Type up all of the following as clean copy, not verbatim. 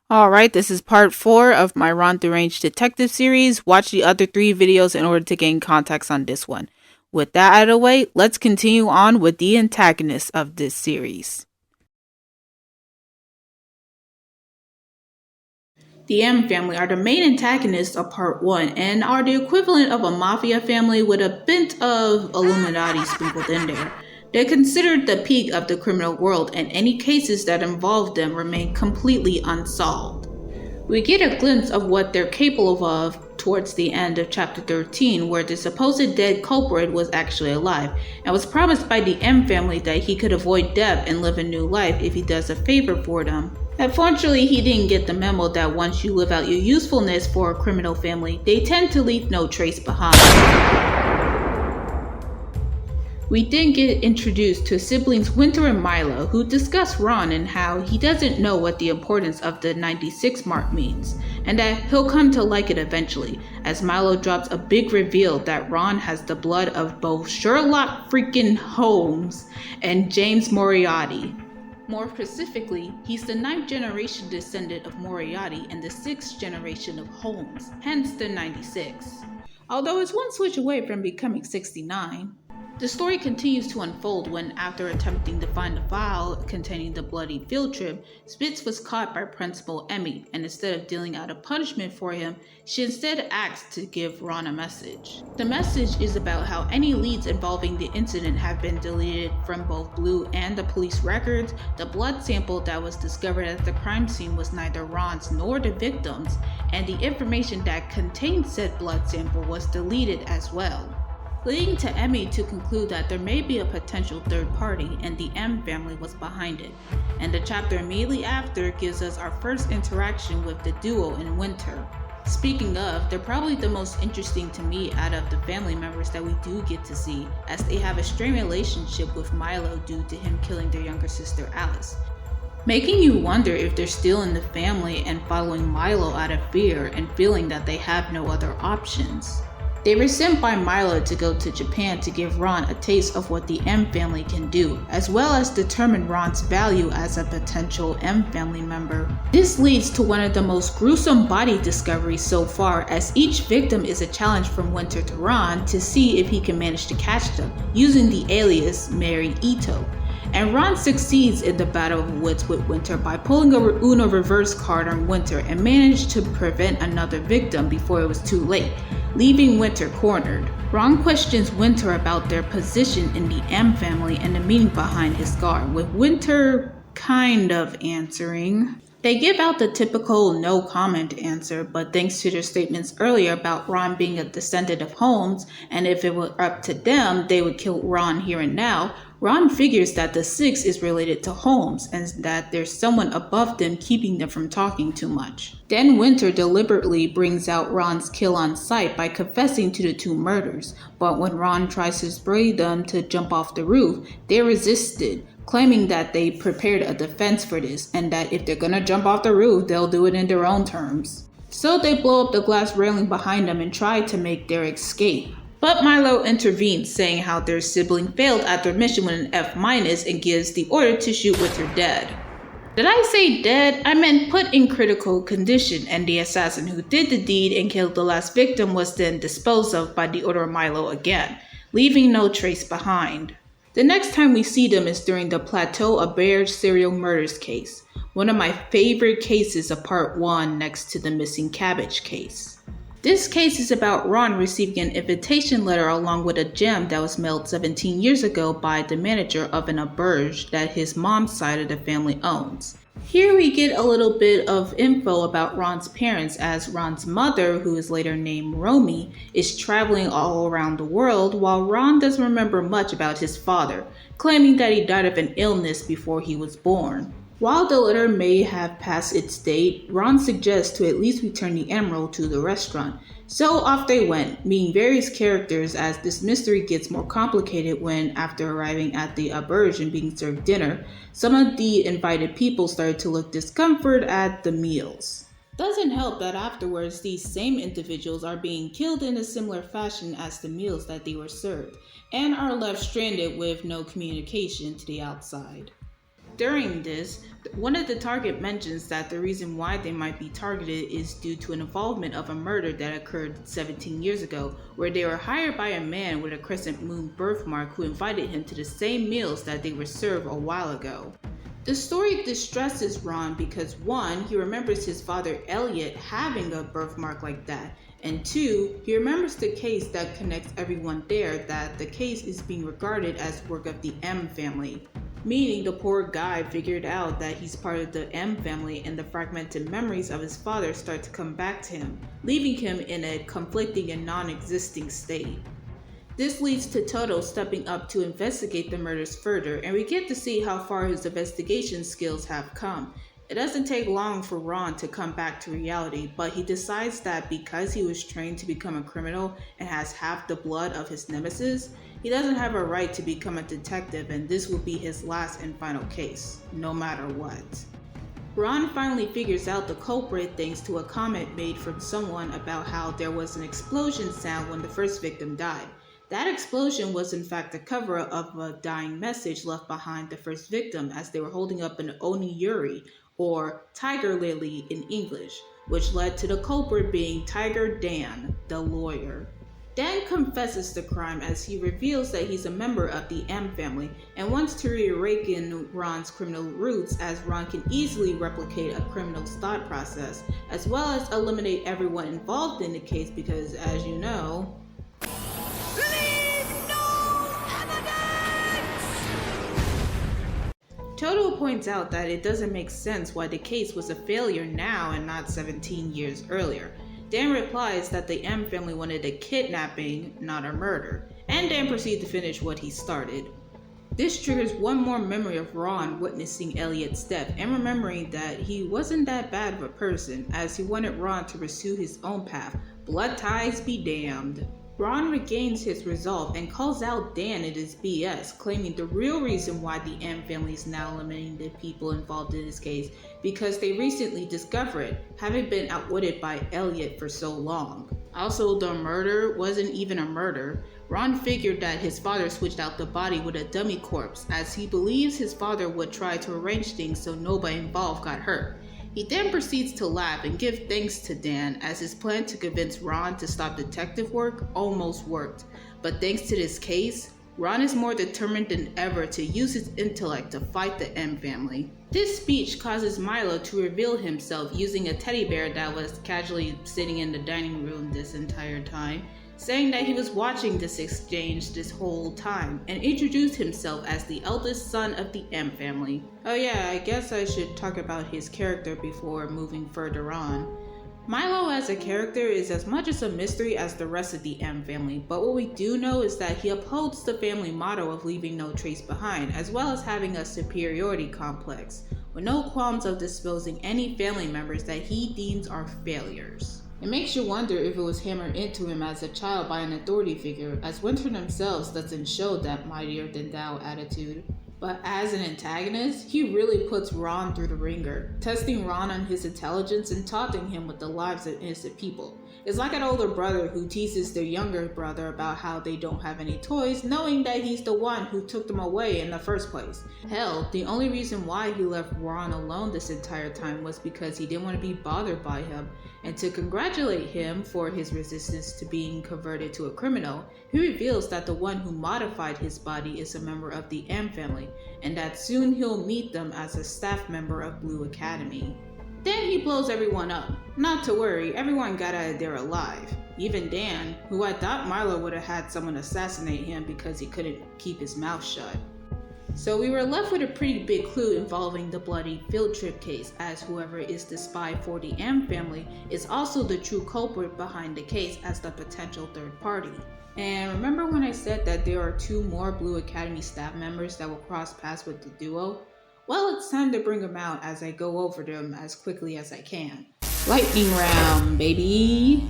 Alright, this is part 4 of my Ron Deranged detective series. Watch the other 3 videos in order to gain context on this one. With that out of the way, let's continue on with the antagonists of this series. The M family are the main antagonists of part 1 and are the equivalent of a mafia family with a bit of Illuminati sprinkled in there. They're considered the peak of the criminal world, and any cases that involve them remain completely unsolved. We get a glimpse of what they're capable of towards the end of chapter 13, where the supposed dead culprit was actually alive, and was promised by the M family that he could avoid death and live a new life if he does a favor for them. Unfortunately, he didn't get the memo that once you live out your usefulness for a criminal family, they tend to leave no trace behind. We then get introduced to siblings Winter and Milo, who discuss Ron and how he doesn't know what the importance of the 96 mark means, and that he'll come to like it eventually, as Milo drops a big reveal that Ron has the blood of both Sherlock freaking Holmes and James Moriarty. More specifically, he's the 9th generation descendant of Moriarty and the 6th generation of Holmes, hence the 96. Although it's one switch away from becoming 69. The story continues to unfold when, after attempting to find the file containing the bloody field trip, Spitz was caught by Principal Emmy, and instead of dealing out a punishment for him, she instead asked to give Ron a message. The message is about how any leads involving the incident have been deleted from both Blue and the police records. The blood sample that was discovered at the crime scene was neither Ron's nor the victim's, and the information that contained said blood sample was deleted as well, leading to Emmy to conclude that there may be a potential third party and the M family was behind it. And the chapter immediately after gives us our first interaction with the duo in Winter. Speaking of, they're probably the most interesting to me out of the family members that we do get to see, as they have a strained relationship with Milo due to him killing their younger sister Alice, making you wonder if they're still in the family and following Milo out of fear and feeling that they have no other options. They were sent by Milo to go to Japan to give Ron a taste of what the M family can do, as well as determine Ron's value as a potential M family member. This leads to one of the most gruesome body discoveries so far, as each victim is a challenge from Winter to Ron to see if he can manage to catch them, using the alias Mary Ito. And Ron succeeds in the battle of wits with Winter by pulling a Uno reverse card on Winter and managed to prevent another victim before it was too late, leaving Winter cornered. Ron questions Winter about their position in the M family and the meaning behind his scar, with Winter kind of answering. They give out the typical no comment answer, but thanks to their statements earlier about Ron being a descendant of Holmes, and if it were up to them, they would kill Ron here and now, Ron figures that the 6 is related to Holmes and that there's someone above them keeping them from talking too much. Then Winter deliberately brings out Ron's kill on sight by confessing to the 2 murders, but when Ron tries to spray them to jump off the roof, they resisted, claiming that they prepared a defense for this and that if they're gonna jump off the roof, they'll do it in their own terms. So they blow up the glass railing behind them and try to make their escape. But Milo intervenes, saying how their sibling failed at their mission with an F- and gives the order to shoot Winter dead. Did I say dead? I meant put in critical condition, and the assassin who did the deed and killed the last victim was then disposed of by the order of Milo again, leaving no trace behind. The next time we see them is during the Plateau of Bears serial murders case, one of my favorite cases of part 1 next to the missing cabbage case. This case is about Ron receiving an invitation letter along with a gem that was mailed 17 years ago by the manager of an auberge that his mom's side of the family owns. Here we get a little bit of info about Ron's parents, as Ron's mother, who is later named Romy, is traveling all around the world while Ron doesn't remember much about his father, claiming that he died of an illness before he was born. While the letter may have passed its date, Ron suggests to at least return the emerald to the restaurant. So off they went, meeting various characters as this mystery gets more complicated when, after arriving at the auberge and being served dinner, some of the invited people started to look discomfort at the meals. Doesn't help that afterwards these same individuals are being killed in a similar fashion as the meals that they were served, and are left stranded with no communication to the outside. During this, one of the target mentions that the reason why they might be targeted is due to an involvement of a murder that occurred 17 years ago, where they were hired by a man with a crescent moon birthmark who invited him to the same meals that they were served a while ago. The story distresses Ron because 1, he remembers his father Elliot having a birthmark like that, and 2, he remembers the case that connects everyone there, that the case is being regarded as work of the M family. Meaning the poor guy figured out that he's part of the M family, and the fragmented memories of his father start to come back to him, leaving him in a conflicting and non-existing state. This leads to Toto stepping up to investigate the murders further, and we get to see how far his investigation skills have come. It doesn't take long for Ron to come back to reality, but he decides that because he was trained to become a criminal and has half the blood of his nemesis, he doesn't have a right to become a detective, and this will be his last and final case, no matter what. Ron finally figures out the culprit thanks to a comment made from someone about how there was an explosion sound when the first victim died. That explosion was in fact a cover-up of a dying message left behind the first victim as they were holding up an oniyuri, or tiger lily in English, which led to the culprit being Tiger Dan, the lawyer. Dan confesses the crime as he reveals that he's a member of the M family and wants to reawaken Ron's criminal roots, as Ron can easily replicate a criminal's thought process, as well as eliminate everyone involved in the case because, as you know, Toto points out that it doesn't make sense why the case was a failure now and not 17 years earlier. Dan replies that the M family wanted a kidnapping, not a murder, and Dan proceeds to finish what he started. This triggers one more memory of Ron witnessing Elliot's death and remembering that he wasn't that bad of a person, as he wanted Ron to pursue his own path. Blood ties be damned. Ron regains his resolve and calls out Dan and his BS, claiming the real reason why the M family is now eliminating the people involved in this case because they recently discovered it, having been outwitted by Elliot for so long. Also, the murder wasn't even a murder. Ron figured that his father switched out the body with a dummy corpse, as he believes his father would try to arrange things so nobody involved got hurt. He then proceeds to laugh and give thanks to Dan, as his plan to convince Ron to stop detective work almost worked. But thanks to this case, Ron is more determined than ever to use his intellect to fight the M family. This speech causes Milo to reveal himself using a teddy bear that was casually sitting in the dining room this entire time, saying that he was watching this exchange this whole time, and introduced himself as the eldest son of the M family. Oh yeah, I guess I should talk about his character before moving further on. Milo as a character is as much as a mystery as the rest of the M family, but what we do know is that he upholds the family motto of leaving no trace behind, as well as having a superiority complex, with no qualms of disposing any family members that he deems are failures. It makes you wonder if it was hammered into him as a child by an authority figure, as Winter themselves doesn't show that mightier than thou attitude. But as an antagonist, he really puts Ron through the ringer, testing Ron on his intelligence and taunting him with the lives of innocent people. It's like an older brother who teases their younger brother about how they don't have any toys, knowing that he's the one who took them away in the first place. Hell, the only reason why he left Ron alone this entire time was because he didn't want to be bothered by him. And to congratulate him for his resistance to being converted to a criminal, he reveals that the one who modified his body is a member of the M family, and that soon he'll meet them as a staff member of Blue Academy. Then he blows everyone up. Not to worry, everyone got out of there alive. Even Dan, who I thought Milo would have had someone assassinate him because he couldn't keep his mouth shut. So we were left with a pretty big clue involving the bloody field trip case, as whoever is the spy for the M family is also the true culprit behind the case as the potential third party. And remember when I said that there are 2 more Blue Academy staff members that will cross paths with the duo? Well, it's time to bring them out as I go over them as quickly as I can. Lightning round, baby!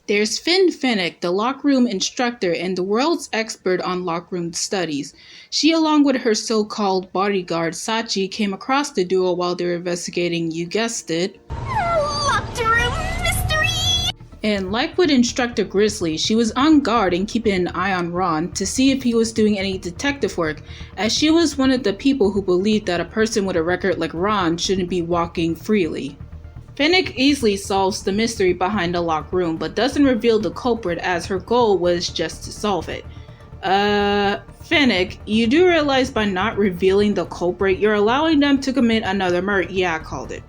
There's Finn Fennec, the lockroom instructor and the world's expert on lockroom studies. She, along with her so-called bodyguard Sachi, came across the duo while they were investigating, you guessed it, locked room mystery! And like with Instructor Grizzly, she was on guard and keeping an eye on Ron to see if he was doing any detective work, as she was one of the people who believed that a person with a record like Ron shouldn't be walking freely. Finnick easily solves the mystery behind the locked room, but doesn't reveal the culprit as her goal was just to solve it. Finnick, you do realize by not revealing the culprit, you're allowing them to commit another murder. Yeah, I called it.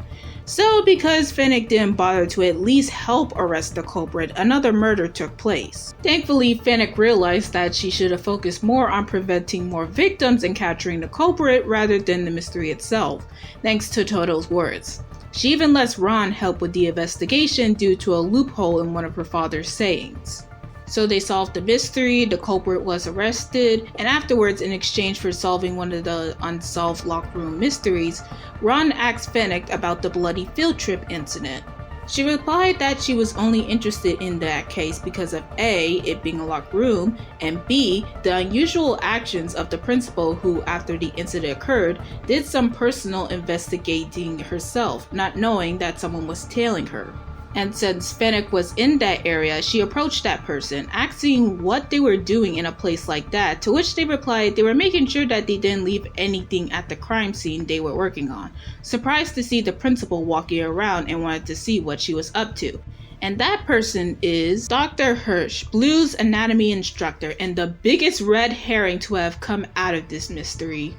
So, because Finnick didn't bother to at least help arrest the culprit, another murder took place. Thankfully, Finnick realized that she should have focused more on preventing more victims and capturing the culprit rather than the mystery itself, thanks to Toto's words. She even lets Ron help with the investigation due to a loophole in one of her father's sayings. So they solved the mystery, the culprit was arrested, and afterwards, in exchange for solving one of the unsolved locked room mysteries, Ron asked Finnick about the bloody field trip incident. She replied that she was only interested in that case because of A, it being a locked room, and B, the unusual actions of the principal who, after the incident occurred, did some personal investigating herself, not knowing that someone was tailing her. And since Finnick was in that area, she approached that person, asking what they were doing in a place like that, to which they replied they were making sure that they didn't leave anything at the crime scene they were working on. Surprised to see the principal walking around and wanted to see what she was up to. And that person is Dr. Hirsch, Blue's anatomy instructor, and the biggest red herring to have come out of this mystery.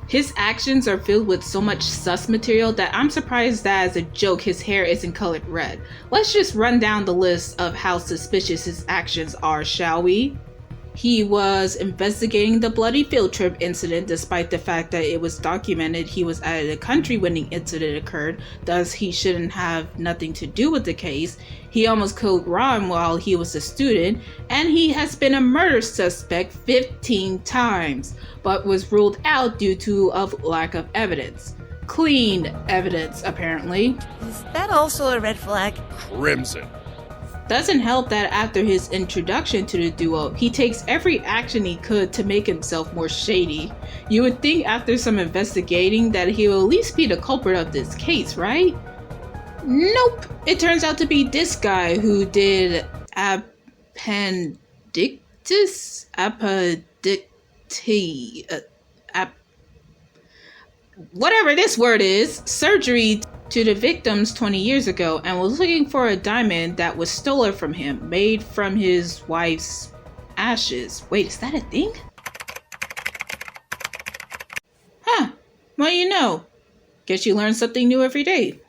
His actions are filled with so much sus material that I'm surprised that as a joke his hair isn't colored red. Let's just run down the list of how suspicious his actions are, shall we? He was investigating the bloody field trip incident despite the fact that it was documented he was out of the country when the incident occurred, thus he shouldn't have nothing to do with the case. He almost killed Ron while he was a student, and he has been a murder suspect 15 times, but was ruled out due to a lack of evidence. Clean evidence, apparently. Is that also a red flag? Crimson. Doesn't help that after his introduction to the duo, he takes every action he could to make himself more shady. You would think after some investigating that he will at least be the culprit of this case, right? Nope. It turns out to be this guy who did whatever this word is, surgery to the victims 20 years ago and was looking for a diamond that was stolen from him, made from his wife's ashes. Wait, is that a thing? Huh. Well, you know. Guess you learn something new every day.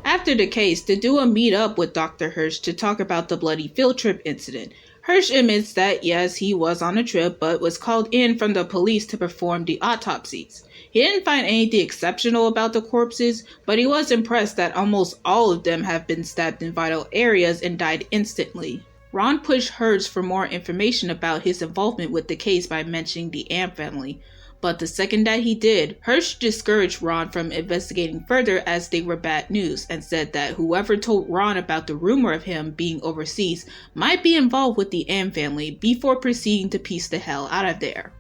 After the case, the duo meet up with Dr. Hirsch to talk about the bloody field trip incident. Hirsch admits that yes, he was on a trip, but was called in from the police to perform the autopsies. He didn't find anything exceptional about the corpses, but he was impressed that almost all of them have been stabbed in vital areas and died instantly. Ron pushed Hirsch for more information about his involvement with the case by mentioning the Am family. But the second that he did, Hirsch discouraged Ron from investigating further as they were bad news and said that whoever told Ron about the rumor of him being overseas might be involved with the Am family before proceeding to piece the hell out of there.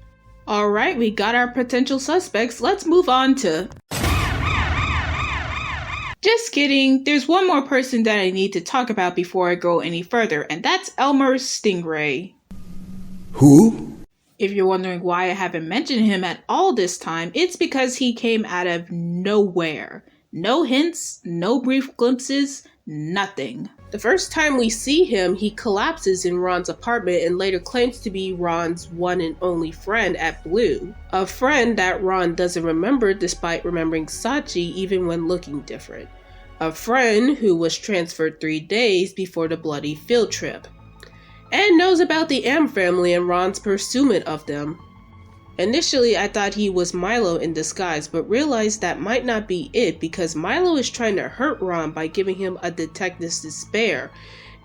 Alright, we got our potential suspects, let's move on to... Just kidding, there's one more person that I need to talk about before I go any further, and that's Elmer Stingray. Who? If you're wondering why I haven't mentioned him at all this time, it's because he came out of nowhere. No hints, no brief glimpses, nothing. The first time we see him, he collapses in Ron's apartment and later claims to be Ron's one and only friend at Blue. A friend that Ron doesn't remember despite remembering Sachi even when looking different. A friend who was transferred 3 days before the bloody field trip. And knows about the Am family and Ron's pursuit of them. Initially, I thought he was Milo in disguise, but realized that might not be it because Milo is trying to hurt Ron by giving him a detective's despair.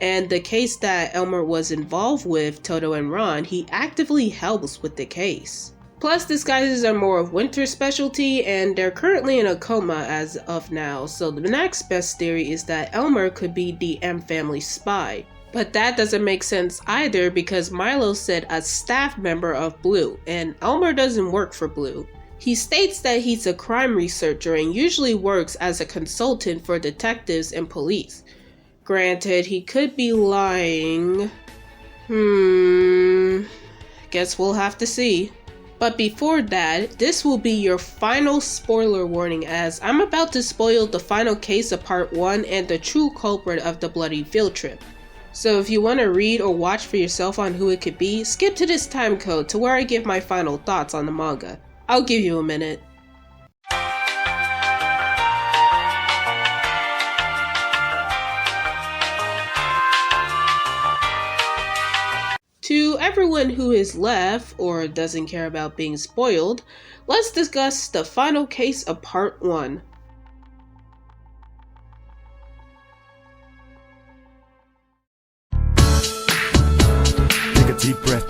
And the case that Elmer was involved with, Toto and Ron, he actively helps with the case. Plus, disguises are more of Winter's specialty, and they're currently in a coma as of now, so the next best theory is that Elmer could be the Am family spy. But that doesn't make sense either because Milo said a staff member of Blue, and Elmer doesn't work for Blue. He states that he's a crime researcher and usually works as a consultant for detectives and police. Granted, he could be lying. Guess we'll have to see. But before that, this will be your final spoiler warning, as I'm about to spoil the final case of part 1 and the true culprit of the bloody field trip. So if you want to read or watch for yourself on who it could be, skip to this time code to where I give my final thoughts on the manga. I'll give you a minute. To everyone who is left or doesn't care about being spoiled, let's discuss the final case of part 1. Take a deep breath,